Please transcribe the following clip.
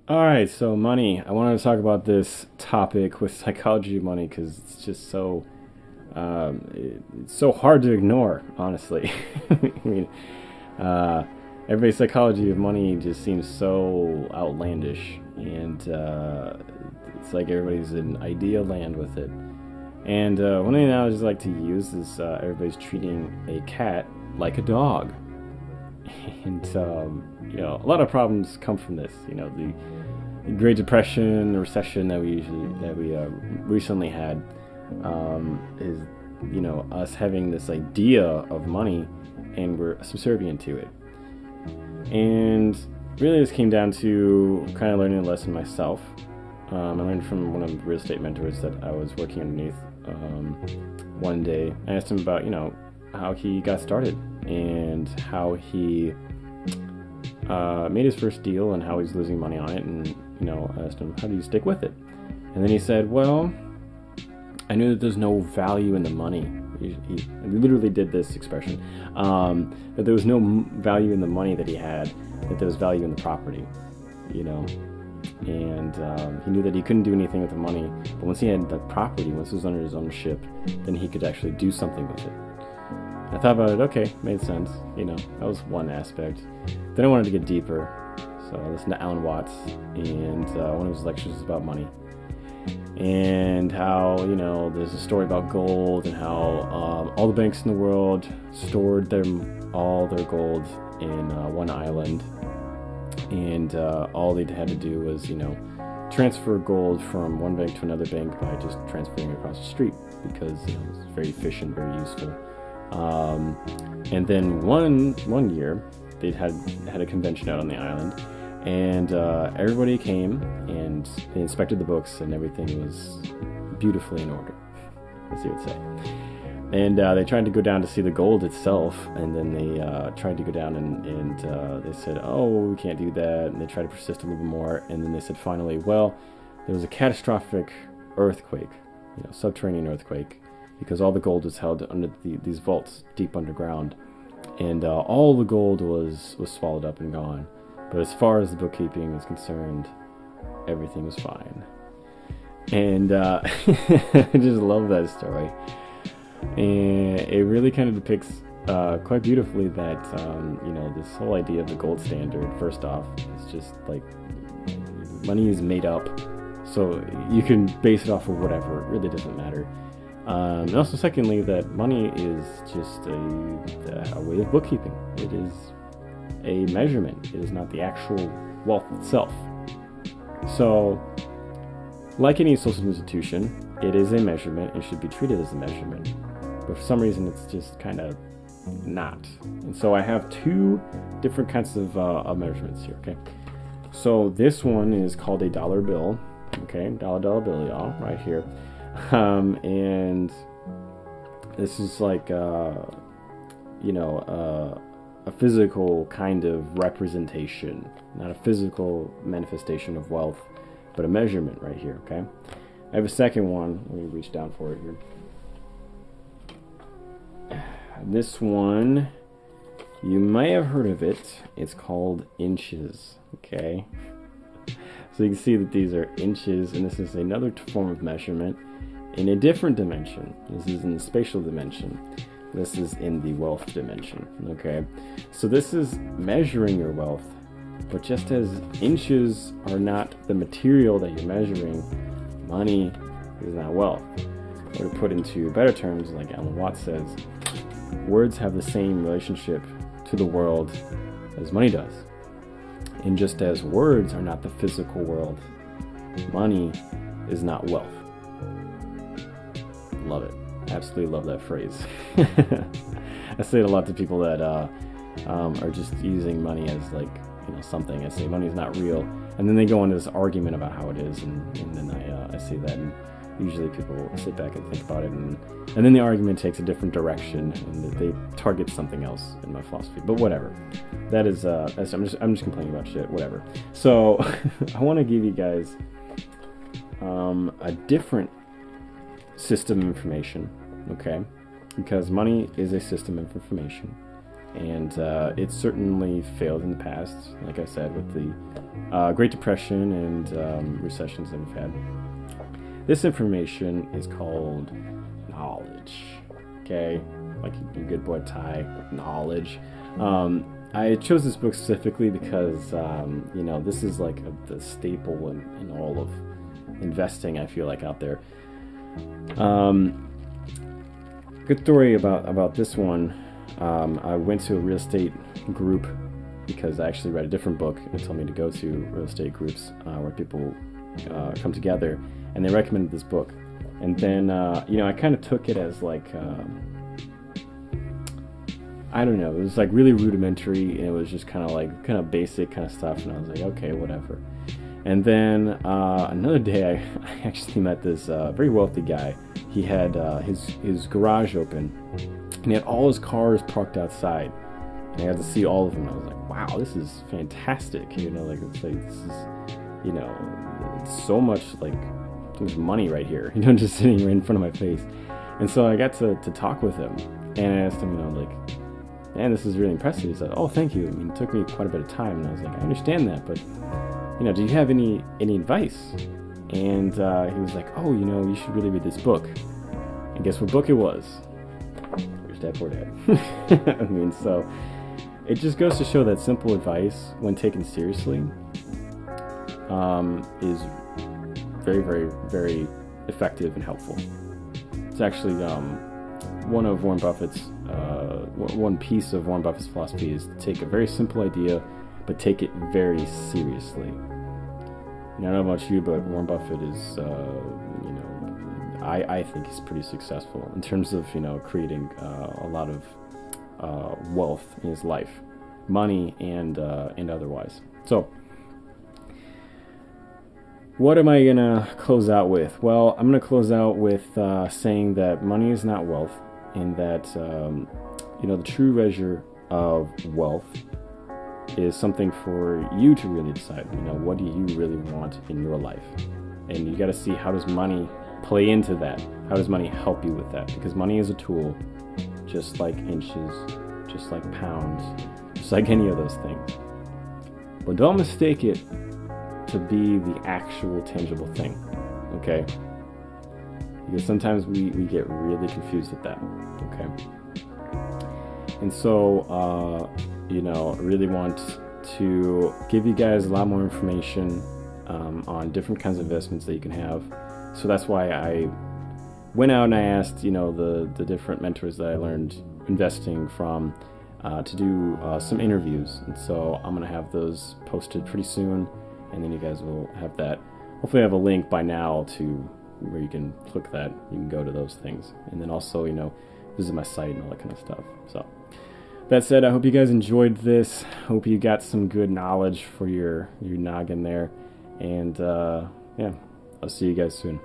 All right, so money. I wanted to talk about this topic with psychology of money because it's just it's so hard to ignore, honestly. I mean, uh, everybody's psychology of money just seems so outlandish, and it's like everybody's in idea land with it. And one of the analogies I like to use is everybody's treating a cat like a dog, and a lot of problems come from this. The Great Depression, the recession that we recently had, is us having this idea of money, and we're subservient to it. And really, this came down to kind of learning a lesson myself. I learned from one of the real estate mentors that I was working underneath. One day, I asked him about how he got started and how he made his first deal and how he's losing money on it, and I asked him, how do you stick with it? And then he said, well, I knew that there's no value in the money. He literally did this expression, that there was no value in the money that he had, that there was value in the property, and he knew that he couldn't do anything with the money, but once he had the property, once it was under his ownership, then he could actually do something with it. I thought about it, okay, made sense, that was one aspect. Then I wanted to get deeper, so I listened to Alan Watts, and one of his lectures was about money, and how, there's a story about gold, and how all the banks in the world stored all their gold in one island, and all they had to do was, transfer gold from one bank to another bank by just transferring it across the street, because it's very efficient, very useful. And then one year, they had a convention out on the island, and everybody came and they inspected the books, and everything was beautifully in order, as you would say. And they tried to go down to see the gold itself, and then they tried to go down and they said, oh, we can't do that, and they tried to persist a little bit more, and then they said finally, well, there was a catastrophic earthquake, subterranean earthquake, because all the gold was held under these vaults deep underground, and all the gold was swallowed up and gone. But as far as the bookkeeping is concerned, everything was fine. And I just love that story. And it really kind of depicts quite beautifully that, this whole idea of the gold standard, first off, is just like money is made up. So you can base it off of whatever. It really doesn't matter. And also, secondly, that money is just a way of bookkeeping. It is a measurement. It is not the actual wealth itself. So, like any social institution, it is a measurement and should be treated as a measurement. But for some reason, it's just kind of not. And so I have two different kinds of measurements here, okay? So this one is called a dollar bill, okay? Dollar bill, y'all, right here. And this is like, a physical kind of representation, not a physical manifestation of wealth, but a measurement right here, okay? I have a second one. Let me reach down for it here. This one, you may have heard of it. It's called inches, okay? So you can see that these are inches, and this is another form of measurement in a different dimension. This is in the spatial dimension. This is in the wealth dimension, okay? So this is measuring your wealth, but just as inches are not the material that you're measuring, money is not wealth. Or to put into better terms, like Alan Watts says, words have the same relationship to the world as money does. And just as words are not the physical world, money is not wealth. Love it. Absolutely love that phrase. I say it a lot to people that are just using money as like, something. I say money is not real, and then they go into this argument about how it is, and then I see that, and usually people sit back and think about it, and then the argument takes a different direction, and they target something else in my philosophy. But whatever. That is I'm just complaining about shit. Whatever. So I want to give you guys a different system of information, okay? Because money is a system of information. And it certainly failed in the past, like I said, with the Great Depression and recessions that we've had. This information is called knowledge, okay? Like your good boy Ty, knowledge. I chose this book specifically because, this is like the staple in all of investing, I feel like, out there. Good story about this one. I went to a real estate group because I actually read a different book and told me to go to real estate groups where people come together, and they recommended this book. And then, I kind of took it as like, I don't know, it was like really rudimentary, and it was just kind of basic kind of stuff, and I was like, okay, whatever. And then another day, I actually met this very wealthy guy. He had his garage open, and he had all his cars parked outside, and I got to see all of them. I was like, wow, this is fantastic. It's like this is, it's so much money right here, just sitting right in front of my face. And so I got to talk with him, and I asked him, man, this is really impressive. He said, oh, thank you. I mean, it took me quite a bit of time. And I was like, I understand that, but, do you have any advice? And he was like, oh, you should really read this book. And guess what book it was? Rich Dad Poor Dad. I mean, so it just goes to show that simple advice, when taken seriously, is very, very, very effective and helpful. It's actually one piece of Warren Buffett's philosophy is to take a very simple idea, but take it very seriously. I don't know about you, but Warren Buffett is, I think he's pretty successful in terms of, creating a lot of wealth in his life, money and otherwise. So, what am I going to close out with? Well, I'm going to close out with saying that money is not wealth, and that, the true measure of wealth is something for you to really decide. What do you really want in your life? And you got to see, how does money play into that? How does money help you with that? Because money is a tool, just like inches, just like pounds, just like any of those things. But don't mistake it to be the actual tangible thing, okay? Because sometimes we get really confused with that, okay? And so, I really want to give you guys a lot more information on different kinds of investments that you can have. So that's why I went out and I asked, the different mentors that I learned investing from to do some interviews. And so I'm going to have those posted pretty soon, and then you guys will have that. Hopefully I have a link by now to where you can click that. You can go to those things. And then also, visit my site and all that kind of stuff. So that said, I hope you guys enjoyed this. Hope you got some good knowledge for your noggin there. And, I'll see you guys soon.